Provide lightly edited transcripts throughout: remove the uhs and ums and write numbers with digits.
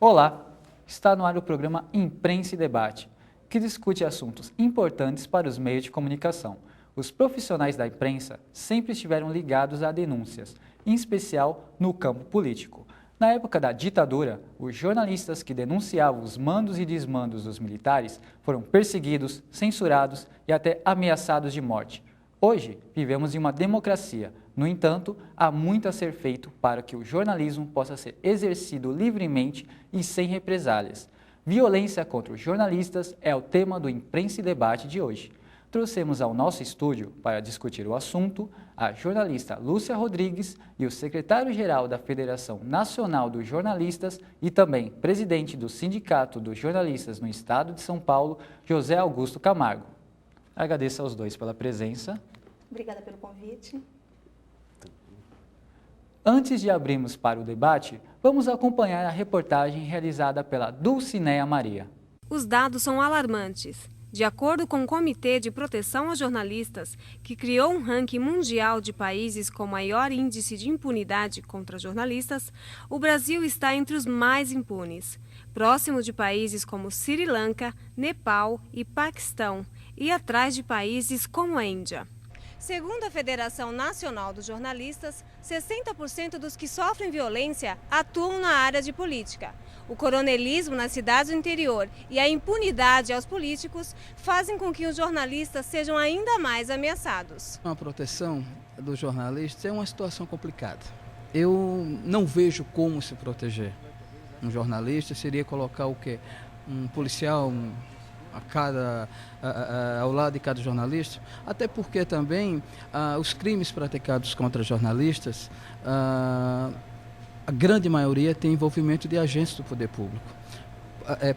Olá, está no ar o programa Imprensa e Debate, que discute assuntos importantes para os meios de comunicação. Os profissionais da imprensa sempre estiveram ligados a denúncias, em especial no campo político. Na época da ditadura, os jornalistas que denunciavam os mandos e desmandos dos militares foram perseguidos, censurados e até ameaçados de morte. Hoje, vivemos em uma democracia. No entanto, há muito a ser feito para que o jornalismo possa ser exercido livremente e sem represálias. Violência contra os jornalistas é o tema do Imprensa e Debate de hoje. Trouxemos ao nosso estúdio para discutir o assunto a jornalista Lúcia Rodrigues e o secretário-geral da Federação Nacional dos Jornalistas e também presidente do Sindicato dos Jornalistas no Estado de São Paulo, José Augusto Camargo. Agradeço aos dois pela presença. Obrigada pelo convite. Antes de abrirmos para o debate, vamos acompanhar a reportagem realizada pela Dulcinéia Maria. Os dados são alarmantes. De acordo com o Comitê de Proteção aos Jornalistas, que criou um ranking mundial de países com maior índice de impunidade contra jornalistas, o Brasil está entre os mais impunes, próximo de países como Sri Lanka, Nepal e Paquistão, e atrás de países como a Índia. Segundo a Federação Nacional dos Jornalistas, 60% dos que sofrem violência atuam na área de política. O coronelismo nas cidades do interior e a impunidade aos políticos fazem com que os jornalistas sejam ainda mais ameaçados. A proteção dos jornalistas é uma situação complicada. Eu não vejo como se proteger. Um jornalista seria colocar o quê? Um policial ao lado de cada jornalista, até porque também os crimes praticados contra jornalistas, a grande maioria tem envolvimento de agentes do poder público.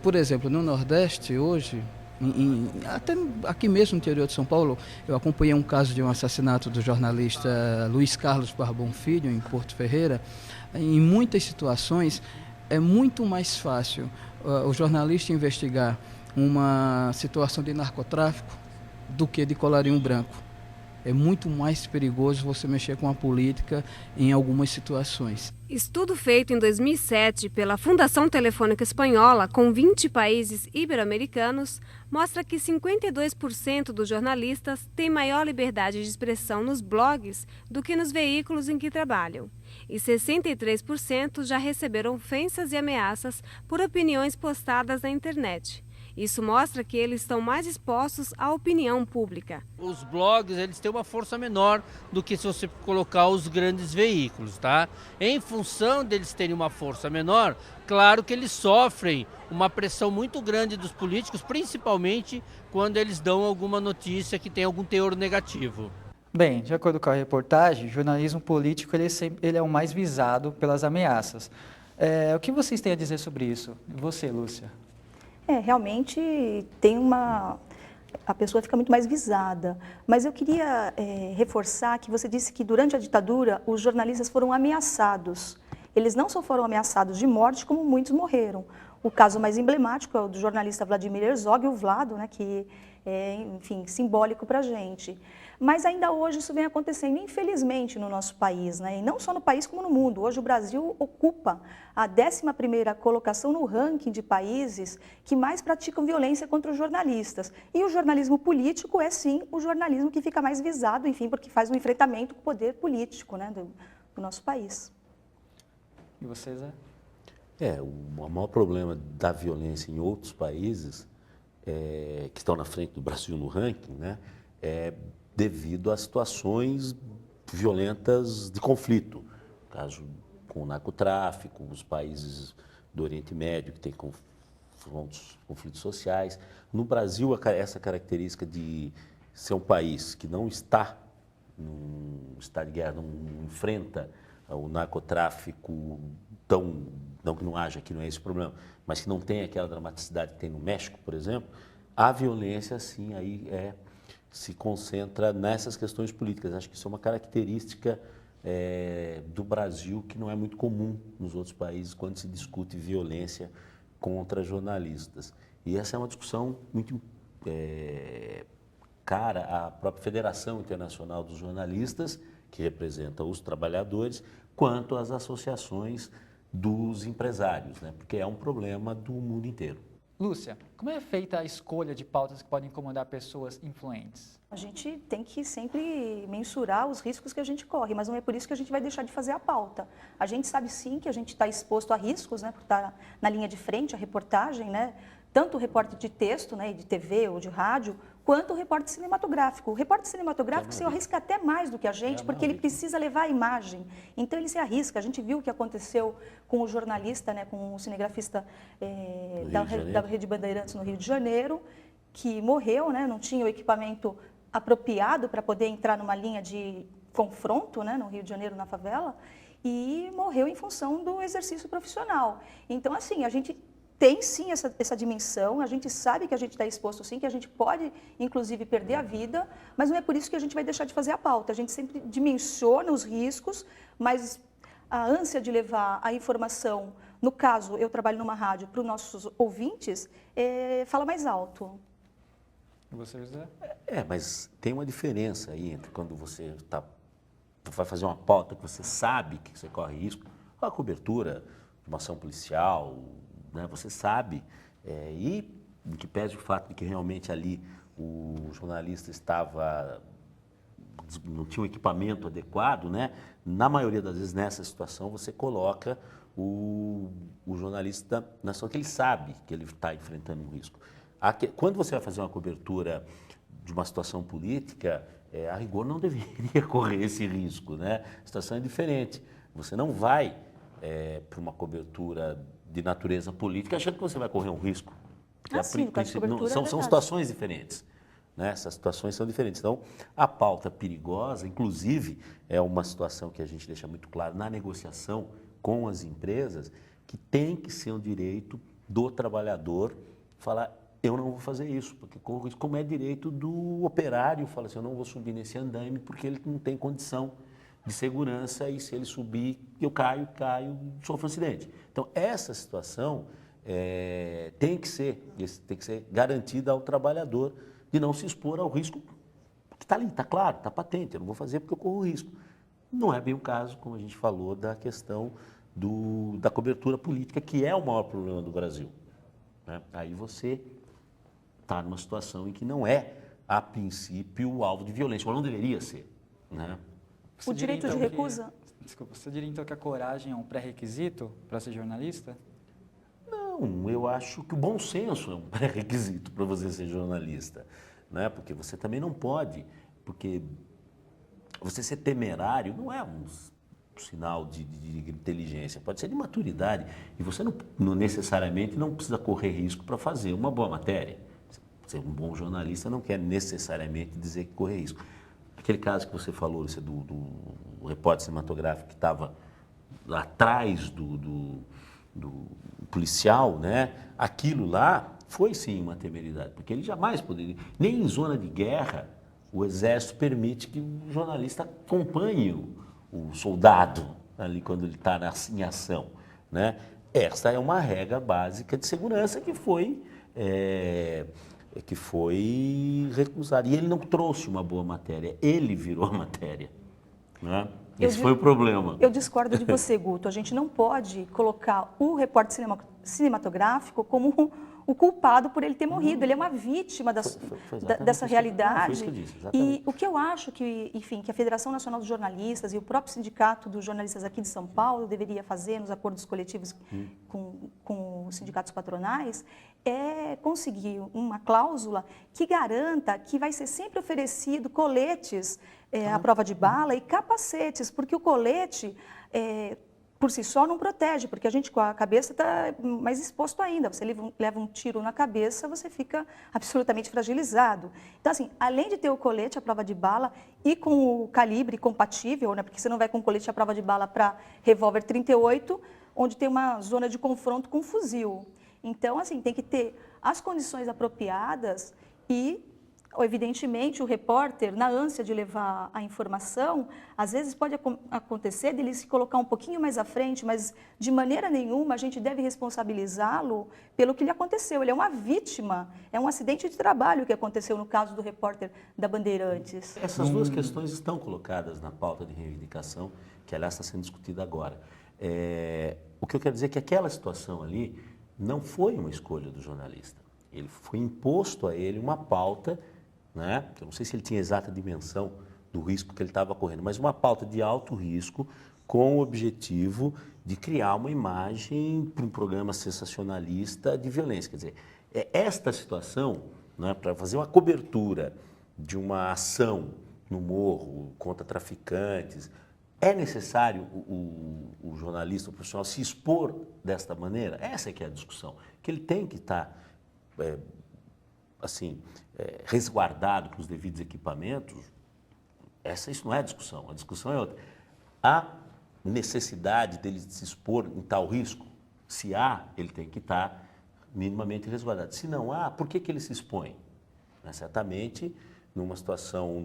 Por exemplo, no Nordeste, hoje, até aqui mesmo no interior de São Paulo, eu acompanhei um caso de um assassinato do jornalista Luiz Carlos Barbão Filho, em Porto Ferreira. Em muitas situações, é muito mais fácil o jornalista investigar uma situação de narcotráfico do que de colarinho branco. É muito mais perigoso você mexer com a política em algumas situações. Estudo feito em 2007 pela Fundação Telefônica Espanhola com 20 países ibero-americanos mostra que 52% dos jornalistas têm maior liberdade de expressão nos blogs do que nos veículos em que trabalham. E 63% já receberam ofensas e ameaças por opiniões postadas na internet. Isso mostra que eles estão mais expostos à opinião pública. Os blogs, eles têm uma força menor do que se você colocar os grandes veículos, tá? Em função deles terem uma força menor, claro que eles sofrem uma pressão muito grande dos políticos, principalmente quando eles dão alguma notícia que tem algum teor negativo. Bem, de acordo com a reportagem, o jornalismo político ele é o mais visado pelas ameaças. O que vocês têm a dizer sobre isso? E você, Lúcia? Realmente a pessoa fica muito mais visada. Mas eu queria reforçar que você disse que durante a ditadura os jornalistas foram ameaçados. Eles não só foram ameaçados de morte, como muitos morreram. O caso mais emblemático é o do jornalista Vladimir Herzog, o Vlado, né, que é, enfim, simbólico para a gente. Mas ainda hoje isso vem acontecendo, infelizmente, no nosso país, né? E não só no país como no mundo. Hoje o Brasil ocupa a 11ª colocação no ranking de países que mais praticam violência contra os jornalistas. E o jornalismo político é, sim, o jornalismo que fica mais visado, enfim, porque faz um enfrentamento com o poder político, né, do nosso país. E você, Zé? O maior problema da violência em outros países que estão na frente do Brasil no ranking, né, é devido a situações violentas de conflito. Caso com o narcotráfico, os países do Oriente Médio que têm conflitos sociais. No Brasil, essa característica de ser um país que não está num estado de guerra, não enfrenta o narcotráfico não que não haja, que não é esse o problema, mas que não tem aquela dramaticidade que tem no México, por exemplo, a violência, sim, aí se concentra nessas questões políticas. Acho que isso é uma característica do Brasil que não é muito comum nos outros países quando se discute violência contra jornalistas. E essa é uma discussão muito cara à própria Federação Internacional dos Jornalistas, que representa os trabalhadores, quanto às associações dos empresários, né? Porque é um problema do mundo inteiro. Lúcia, como é feita a escolha de pautas que podem incomodar pessoas influentes? A gente tem que sempre mensurar os riscos que a gente corre, mas não é por isso que a gente vai deixar de fazer a pauta. A gente sabe sim que a gente está exposto a riscos, né, por estar na linha de frente, a reportagem, né, tanto o repórter de texto, né, de TV ou de rádio, quanto o repórter cinematográfico. O repórter cinematográfico se arrisca até mais do que a gente, porque ele precisa levar a imagem. Então ele se arrisca. A gente viu o que aconteceu com o jornalista, né, com o cinegrafista da Rede Bandeirantes no Rio de Janeiro, que morreu, né, não tinha o equipamento apropriado para poder entrar numa linha de confronto, né, no Rio de Janeiro, na favela, e morreu em função do exercício profissional. Então, assim, a gente tem sim essa dimensão, a gente sabe que a gente está exposto sim, que a gente pode, inclusive, perder a vida, mas não é por isso que a gente vai deixar de fazer a pauta. A gente sempre dimensiona os riscos, mas a ânsia de levar a informação, no caso, eu trabalho numa rádio, para os nossos ouvintes, fala mais alto. E você, José? Mas tem uma diferença aí entre quando você vai fazer uma pauta que você sabe que você corre risco, a cobertura de uma ação policial, né, você sabe, e que pese o fato de que realmente ali o jornalista não tinha um equipamento adequado, né, na maioria das vezes nessa situação você coloca o jornalista na situação que ele sabe que ele está enfrentando um risco. Quando você vai fazer uma cobertura de uma situação política, a rigor não deveria correr esse risco, né? A situação é diferente. Você não vai para uma cobertura de natureza política achando que você vai correr um risco. São situações diferentes, né? Essas situações são diferentes. Então, a pauta perigosa, inclusive, é uma situação que a gente deixa muito claro na negociação com as empresas, que tem que ser um direito do trabalhador falar: eu não vou fazer isso, porque corro isso, como é direito do operário, fala assim, eu não vou subir nesse andaime porque ele não tem condição de segurança e se ele subir, eu caio, sofro um acidente. Então, essa situação tem que ser garantida ao trabalhador de não se expor ao risco que está ali, está claro, está patente, eu não vou fazer porque eu corro risco. Não é bem o caso, como a gente falou, da questão da cobertura política, que é o maior problema do Brasil, né? Aí você está numa situação em que não é, a princípio, alvo de violência, ou não deveria ser, né? O direito de recusa? Desculpa, você diria então que a coragem é um pré-requisito para ser jornalista? Não, eu acho que o bom senso é um pré-requisito para você ser jornalista, né? Porque você também não pode, porque você ser temerário não é um sinal de inteligência, pode ser de maturidade, e você não necessariamente não precisa correr risco para fazer uma boa matéria. Ser um bom jornalista não quer necessariamente dizer que correr risco. Aquele caso que você falou, esse do repórter cinematográfico que estava atrás do policial, né? Aquilo lá foi sim uma temeridade, porque ele jamais poderia, nem em zona de guerra, o Exército permite que o jornalista acompanhe o soldado ali quando ele está em ação, né? Esta é uma regra básica de segurança que foi recusada. E ele não trouxe uma boa matéria, ele virou a matéria, né? Esse foi o problema. Eu discordo de você, Guto. A gente não pode colocar o repórter cinematográfico como o culpado por ele ter morrido. Ele é uma vítima dessa realidade. Foi isso que eu disse, e o que eu acho que, enfim, que a Federação Nacional dos Jornalistas e o próprio Sindicato dos Jornalistas aqui de São Paulo deveria fazer nos acordos coletivos com os sindicatos patronais é conseguir uma cláusula que garanta que vai ser sempre oferecido coletes à prova de bala e capacetes, porque o colete por si só não protege, porque a gente com a cabeça está mais exposto ainda. Você leva um tiro na cabeça, você fica absolutamente fragilizado. Então, assim, além de ter o colete à prova de bala e com o calibre compatível, né, porque você não vai com colete à prova de bala para revólver 38, onde tem uma zona de confronto com fuzil. Então, assim, tem que ter as condições apropriadas e, evidentemente, o repórter, na ânsia de levar a informação, às vezes pode acontecer dele se colocar um pouquinho mais à frente, mas de maneira nenhuma a gente deve responsabilizá-lo pelo que lhe aconteceu. Ele é uma vítima, é um acidente de trabalho que aconteceu no caso do repórter da Bandeirantes. Essas duas questões estão colocadas na pauta de reivindicação, que aliás está sendo discutida agora. O que eu quero dizer é que aquela situação ali não foi uma escolha do jornalista. Ele foi imposto a ele uma pauta, né? Eu não sei se ele tinha a exata dimensão do risco que ele estava correndo, mas uma pauta de alto risco com o objetivo de criar uma imagem para um programa sensacionalista de violência. Quer dizer, esta situação, né, para fazer uma cobertura de uma ação no morro contra traficantes, é necessário o jornalista, o profissional, se expor desta maneira? Essa é que é a discussão, que ele tem que estar resguardado com os devidos equipamentos. Isso não é a discussão é outra. Há necessidade dele se expor em tal risco? Se há, ele tem que estar minimamente resguardado. Se não há, por que ele se expõe? Certamente, numa situação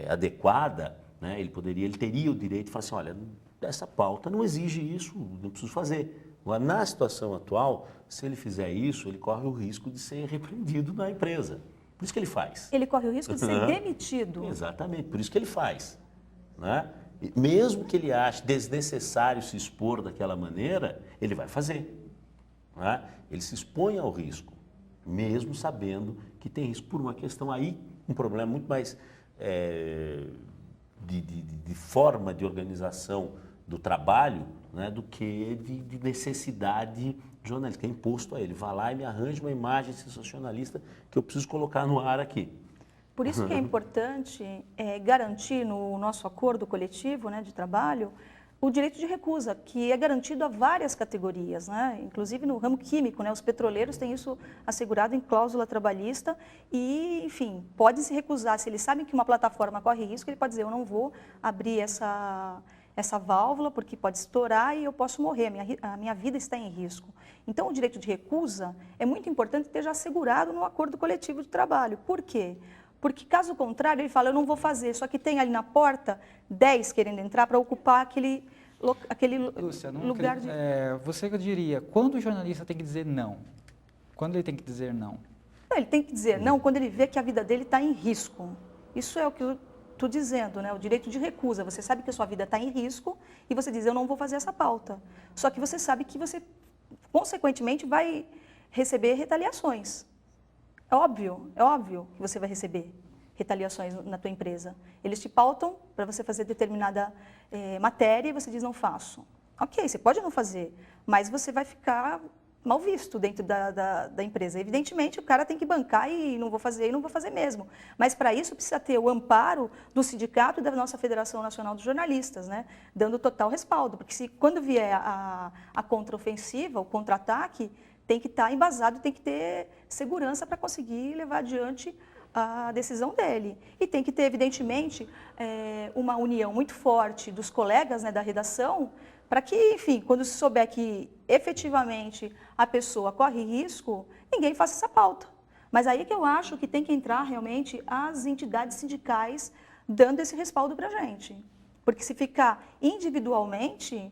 adequada, né, ele teria o direito de falar assim, olha, essa pauta não exige isso, não preciso fazer. Agora, na situação atual, se ele fizer isso, ele corre o risco de ser repreendido na empresa. Por isso que ele faz. Ele corre o risco de ser demitido. Exatamente, por isso que ele faz. Né? E mesmo que ele ache desnecessário se expor daquela maneira, ele vai fazer. Né? Ele se expõe ao risco, mesmo sabendo que tem risco por uma questão aí, um problema muito mais de forma de organização do trabalho, né, do que de necessidade jornalística. É imposto a ele. Vai lá e me arranja uma imagem sensacionalista que eu preciso colocar no ar aqui. Por isso que é importante garantir no nosso acordo coletivo, né, de trabalho o direito de recusa, que é garantido a várias categorias, né? Inclusive no ramo químico, né? Os petroleiros têm isso assegurado em cláusula trabalhista e, enfim, pode se recusar. Se eles sabem que uma plataforma corre risco, ele pode dizer, eu não vou abrir essa válvula porque pode estourar e eu posso morrer, a minha vida está em risco. Então, o direito de recusa é muito importante ter já assegurado no acordo coletivo de trabalho. Por quê? Porque, caso contrário, ele fala, eu não vou fazer, só que tem ali na porta 10 querendo entrar para ocupar aquele Lúcia, lugar de... você diria, quando o jornalista tem que dizer não? Quando ele tem que dizer não? Ele tem que dizer não quando ele vê que a vida dele está em risco. Isso é o que eu estou dizendo, né? O direito de recusa. Você sabe que a sua vida está em risco e você diz, eu não vou fazer essa pauta. Só que você sabe que você, consequentemente, vai receber retaliações. É óbvio que você vai receber retaliações na tua empresa. Eles te pautam para você fazer determinada matéria e você diz, não faço. Ok, você pode não fazer, mas você vai ficar mal visto dentro da empresa. Evidentemente, o cara tem que bancar e não vou fazer mesmo. Mas, para isso, precisa ter o amparo do sindicato e da nossa Federação Nacional dos Jornalistas, né? Dando total respaldo. Porque quando vier a contraofensiva, o contra-ataque, tem que estar embasado, tem que ter segurança para conseguir levar adiante a decisão dele. E tem que ter, evidentemente, uma união muito forte dos colegas, né, da redação, para que, enfim, quando se souber que efetivamente a pessoa corre risco, ninguém faça essa pauta. Mas aí que eu acho que tem que entrar realmente as entidades sindicais dando esse respaldo para a gente. Porque se ficar individualmente,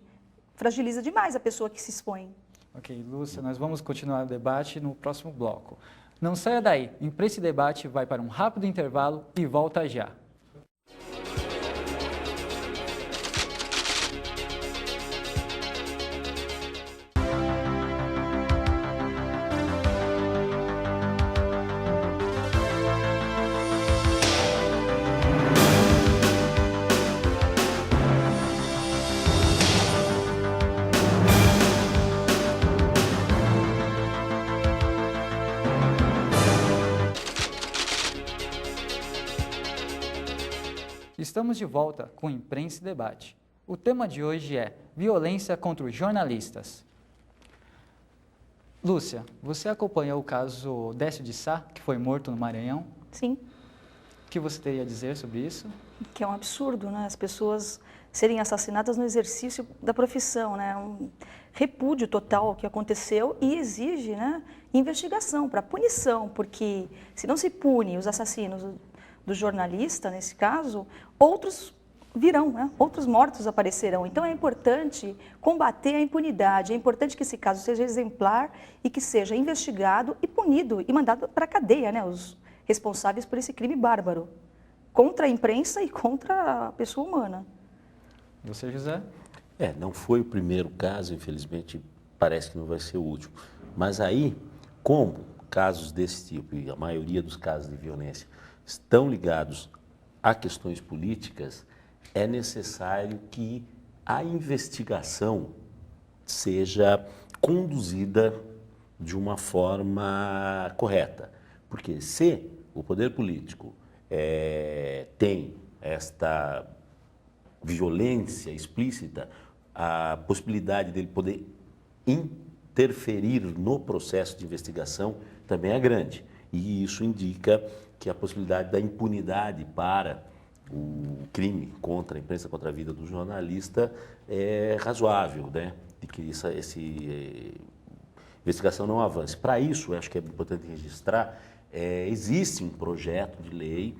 fragiliza demais a pessoa que se expõe. Ok, Lúcia, nós vamos continuar o debate no próximo bloco. Não saia daí, Imprensa e Debate vai para um rápido intervalo e volta já. Estamos de volta com Imprensa e Debate. O tema de hoje é violência contra os jornalistas. Lúcia, você acompanhou o caso Décio de Sá, que foi morto no Maranhão? Sim. O que você teria a dizer sobre isso? Que é um absurdo, né? As pessoas serem assassinadas no exercício da profissão, né? Um repúdio total ao que aconteceu e exige, né, investigação para punição, porque se não se pune os assassinos do jornalista, nesse caso, outros virão, né? Outros mortos aparecerão. Então é importante combater a impunidade, é importante que esse caso seja exemplar e que seja investigado e punido e mandado para a cadeia, né? Os responsáveis por esse crime bárbaro, contra a imprensa e contra a pessoa humana. Você, José? Não foi o primeiro caso, infelizmente, parece que não vai ser o último. Mas aí, como casos desse tipo, e a maioria dos casos de violência, estão ligados a questões políticas, é necessário que a investigação seja conduzida de uma forma correta. Porque se o poder político tem esta violência explícita, a possibilidade dele poder interferir no processo de investigação também é grande. E isso indica que a possibilidade da impunidade para o crime contra a imprensa, contra a vida do jornalista é razoável, né? De que essa investigação não avance. Para isso, eu acho que é importante registrar, existe um projeto de lei,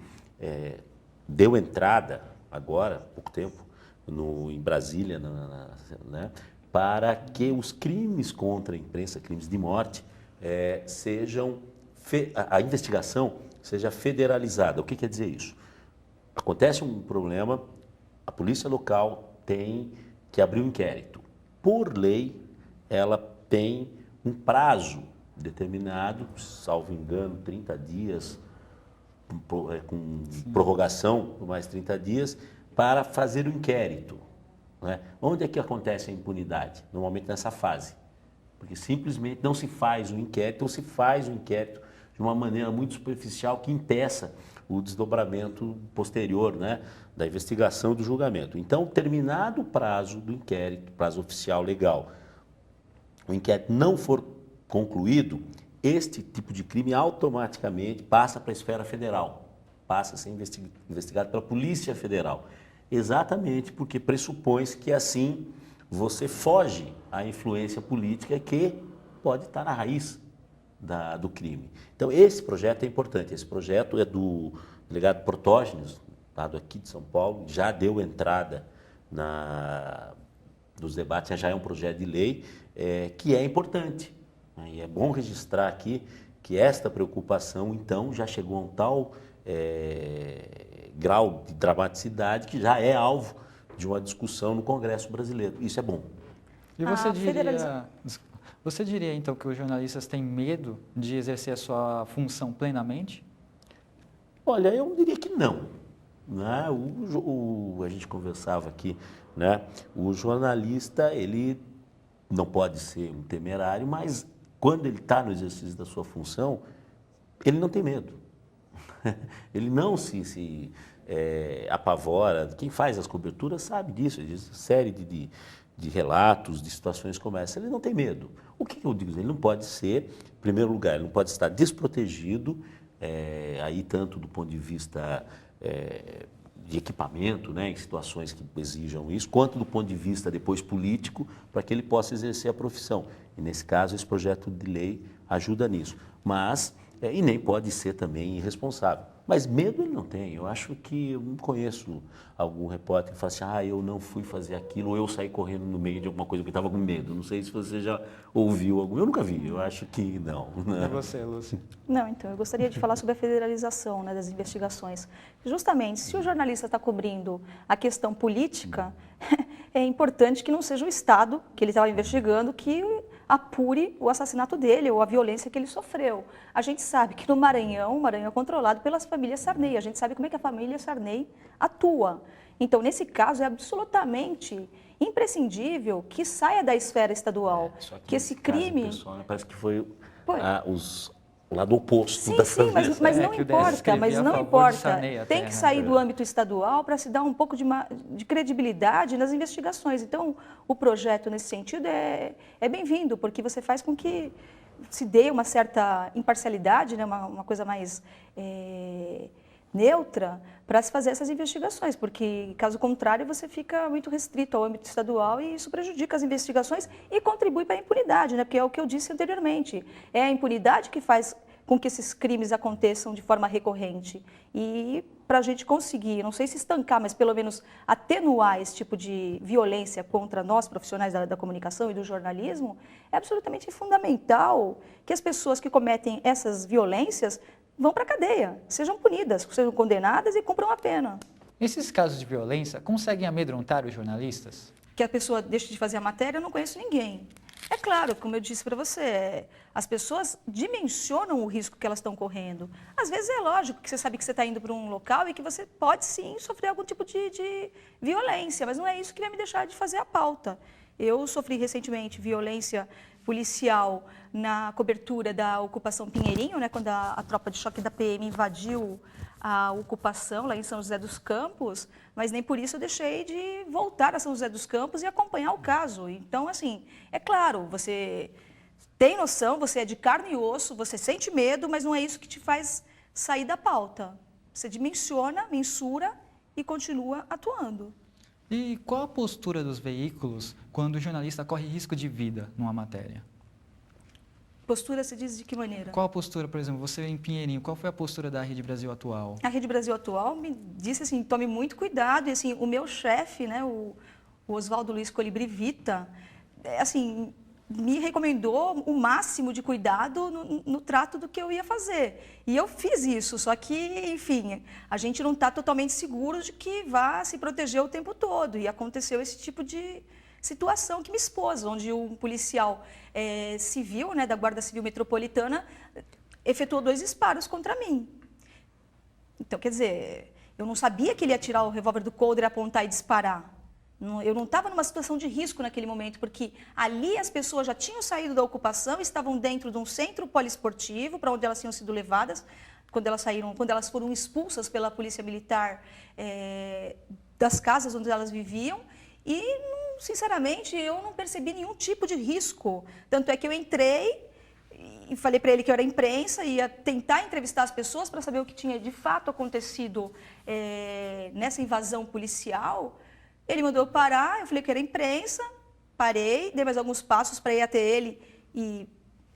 deu entrada agora, há pouco tempo, em Brasília, né, para que os crimes contra a imprensa, crimes de morte, a investigação seja federalizada. O que quer dizer isso? Acontece um problema, a polícia local tem que abrir um inquérito. Por lei, ela tem um prazo determinado, salvo engano, 30 dias, com prorrogação por mais 30 dias, para fazer o inquérito. Né? Onde é que acontece a impunidade? Normalmente nessa fase. Porque simplesmente não se faz o inquérito, ou se faz o inquérito de uma maneira muito superficial que impeça o desdobramento posterior, né, da investigação e do julgamento. Então, terminado o prazo do inquérito, prazo oficial legal, o inquérito não for concluído, este tipo de crime automaticamente passa para a esfera federal, passa a ser investigado pela Polícia Federal. Exatamente porque pressupõe-se que assim você foge à influência política que pode estar na raiz do crime. Então, esse projeto é importante. Esse projeto é do delegado Protógenes, estado aqui de São Paulo, já deu entrada nos debates, já é um projeto de lei que é importante. Né? E é bom registrar aqui que esta preocupação, então, já chegou a um tal grau de dramaticidade que já é alvo de uma discussão no Congresso brasileiro. Isso é bom. E você diria, então, que os jornalistas têm medo de exercer a sua função plenamente? Olha, eu diria que não. Né? A gente conversava aqui, né? O jornalista, ele não pode ser um temerário, mas quando ele está no exercício da sua função, ele não tem medo. Ele não se apavora. Quem faz as coberturas sabe disso, existe série de relatos, de situações como essa. Ele não tem medo. O que eu digo? Ele não pode ser, em primeiro lugar, ele não pode estar desprotegido, aí tanto do ponto de vista de equipamento, né, em situações que exijam isso, quanto do ponto de vista depois político, para que ele possa exercer a profissão. E nesse caso, esse projeto de lei ajuda nisso. Mas, e nem pode ser também irresponsável. Mas medo ele não tem. Eu acho que eu não conheço algum repórter que fala assim, eu não fui fazer aquilo, ou eu saí correndo no meio de alguma coisa porque estava com medo. Não sei se você já ouviu algum. Eu nunca vi, eu acho que não. E você, Lúcia? Não, então, eu gostaria de falar sobre a federalização, né, das investigações. Justamente, se o jornalista está cobrindo a questão política, é importante que não seja o Estado que ele estava investigando que apure o assassinato dele ou a violência que ele sofreu. A gente sabe que no Maranhão, o Maranhão é controlado pelas famílias Sarney. A gente sabe como é que a família Sarney atua. Então, nesse caso, é absolutamente imprescindível que saia da esfera estadual. Que esse crime... Pessoal, parece que foi o lado oposto sim, da sim, mas não importa, Sarney, tem que sair do âmbito estadual para se dar um pouco de credibilidade nas investigações. Então, o projeto nesse sentido é bem-vindo, porque você faz com que se dê uma certa imparcialidade, né, uma coisa mais neutra para se fazer essas investigações, porque, caso contrário, você fica muito restrito ao âmbito estadual e isso prejudica as investigações e contribui para a impunidade, né? Porque é o que eu disse anteriormente, é a impunidade que faz com que esses crimes aconteçam de forma recorrente. E para a gente conseguir, não sei se estancar, mas pelo menos atenuar esse tipo de violência contra nós, profissionais da comunicação e do jornalismo, é absolutamente fundamental que as pessoas que cometem essas violências vão para a cadeia, sejam punidas, sejam condenadas e cumpram a pena. Esses casos de violência conseguem amedrontar os jornalistas? que a pessoa deixe de fazer a matéria, eu não conheço ninguém. É claro, como eu disse para você, as pessoas dimensionam o risco que elas estão correndo. Às vezes é lógico que você sabe que você está indo para um local e que você pode sim sofrer algum tipo de violência, mas não é isso que vai me deixar de fazer a pauta. Eu sofri recentemente violência policial na cobertura da ocupação Pinheirinho, né, quando a tropa de choque da PM invadiu a ocupação lá em São José dos Campos, mas nem por isso eu deixei de voltar a São José dos Campos e acompanhar o caso. Então, assim, é claro, você tem noção, você é de carne e osso, você sente medo, mas não é isso que te faz sair da pauta. Você dimensiona, mensura e continua atuando. E qual a postura dos veículos quando o jornalista corre risco de vida numa matéria? Postura se diz de que maneira? Qual a postura, por exemplo, você em Pinheirinho, qual foi a postura da Rede Brasil Atual? A Rede Brasil Atual me disse assim, tome muito cuidado, e assim, o meu chefe, né, o Oswaldo Luiz Colibri Vita, assim, me recomendou o máximo de cuidado no trato do que eu ia fazer. E eu fiz isso, só que, enfim, a gente não está totalmente seguro de que vá se proteger o tempo todo. E aconteceu esse tipo de situação que me expôs, onde um policial civil, né, da Guarda Civil Metropolitana, efetuou 2 disparos contra mim. Então, quer dizer, eu não sabia que ele ia tirar o revólver do coldre, apontar e disparar. Eu não estava numa situação de risco naquele momento, porque ali as pessoas já tinham saído da ocupação, estavam dentro de um centro poliesportivo, para onde elas tinham sido levadas, quando elas foram expulsas pela polícia militar das casas onde elas viviam, e, sinceramente, eu não percebi nenhum tipo de risco. Tanto é que eu entrei e falei para ele que eu era imprensa, ia tentar entrevistar as pessoas para saber o que tinha de fato acontecido nessa invasão policial. Ele mandou eu parar, eu falei que era imprensa, parei, dei mais alguns passos para ir até ele e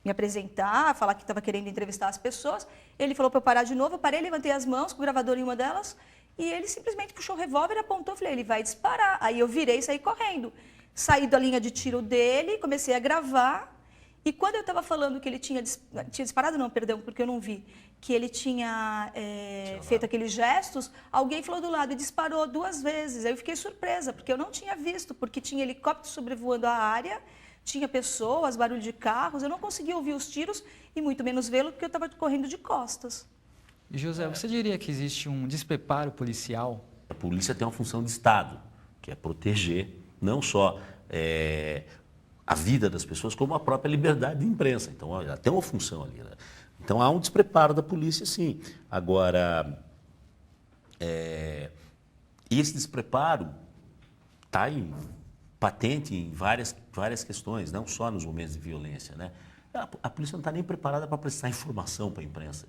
me apresentar, falar que estava querendo entrevistar as pessoas. Ele falou para eu parar de novo, eu parei, levantei as mãos com o gravador em uma delas e ele simplesmente puxou o revólver, apontou, falei, ele vai disparar. Aí eu virei e saí correndo. Saí da linha de tiro dele, comecei a gravar. E quando eu estava falando que ele tinha disparado, não, perdão, porque eu não vi, que ele tinha feito aqueles gestos, alguém falou do lado e disparou 2 vezes. Aí eu fiquei surpresa, porque eu não tinha visto, porque tinha helicóptero sobrevoando a área, tinha pessoas, barulho de carros, eu não conseguia ouvir os tiros e muito menos vê-lo, porque eu estava correndo de costas. E José, você diria que existe um despreparo policial? A polícia tem uma função de Estado, que é proteger não só a vida das pessoas, como a própria liberdade de imprensa. Então, ela tem uma função ali. Né? Então, há um despreparo da polícia, sim. Agora, esse despreparo está patente em várias questões, não só nos momentos de violência. Né? A polícia não está nem preparada para prestar informação para a imprensa.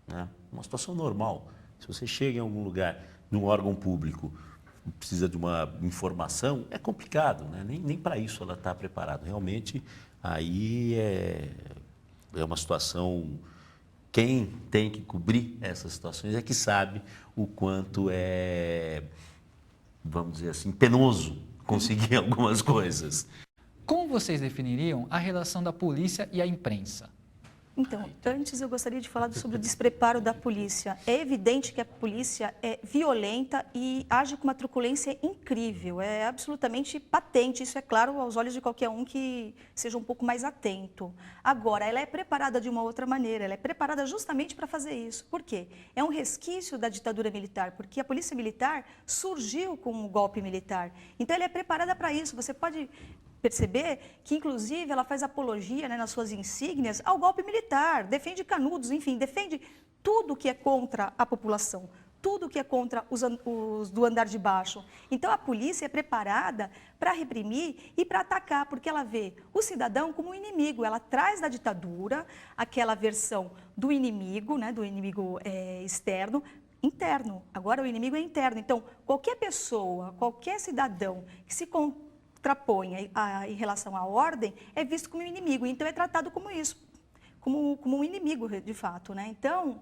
Né? Uma situação normal. Se você chega em algum lugar, num órgão público, precisa de uma informação, é complicado, né? Nem para isso ela está preparada. Realmente, aí é uma situação... Quem tem que cobrir essas situações é que sabe o quanto é, vamos dizer assim, penoso conseguir algumas coisas. Como vocês definiriam a relação da polícia e a imprensa? Então, antes eu gostaria de falar sobre o despreparo da polícia. É evidente que a polícia é violenta e age com uma truculência incrível, é absolutamente patente, isso é claro aos olhos de qualquer um que seja um pouco mais atento. Agora, ela é preparada de uma outra maneira, ela é preparada justamente para fazer isso. Por quê? É um resquício da ditadura militar, porque a polícia militar surgiu com o golpe militar. Então, ela é preparada para isso. Você pode perceber que, inclusive, ela faz apologia, né, nas suas insígnias ao golpe militar, defende Canudos, enfim, defende tudo que é contra a população, tudo que é contra os do andar de baixo. Então, a polícia é preparada para reprimir e para atacar, porque ela vê o cidadão como um inimigo. Ela traz da ditadura aquela versão do inimigo, né, do inimigo externo, interno. Agora, o inimigo é interno. Então, qualquer pessoa, qualquer cidadão que se contrapõe em relação à ordem é visto como um inimigo, então é tratado como isso, como um inimigo de fato, né? Então,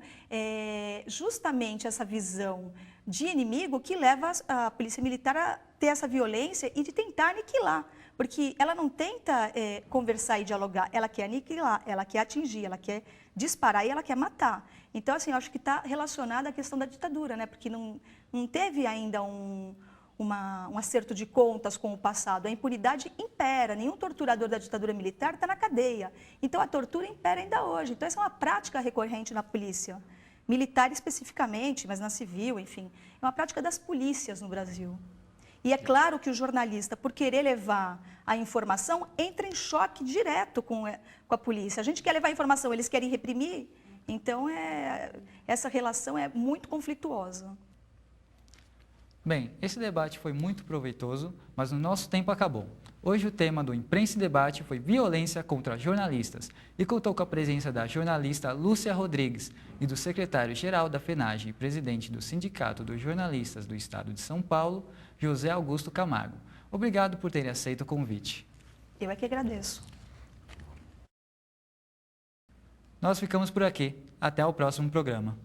justamente essa visão de inimigo que leva a polícia militar a ter essa violência e de tentar aniquilar, porque ela não tenta conversar e dialogar, ela quer aniquilar, ela quer atingir, ela quer disparar e ela quer matar. Então, assim, eu acho que está relacionada à questão da ditadura, né? Porque não teve ainda um um acerto de contas com o passado. A impunidade impera, nenhum torturador da ditadura militar está na cadeia. Então a tortura impera ainda hoje. Então essa é uma prática recorrente na polícia. Militar especificamente, mas na civil, enfim. É uma prática das polícias no Brasil. E é claro que o jornalista, por querer levar a informação, entra em choque direto com a polícia. A gente quer levar a informação, eles querem reprimir. Então essa relação é muito conflituosa. Bem, esse debate foi muito proveitoso, mas o nosso tempo acabou. Hoje o tema do Imprensa em Debate foi violência contra jornalistas e contou com a presença da jornalista Lúcia Rodrigues e do secretário-geral da FENAGE e presidente do Sindicato dos Jornalistas do Estado de São Paulo, José Augusto Camargo. Obrigado por terem aceito o convite. Eu é que agradeço. Nós ficamos por aqui. Até o próximo programa.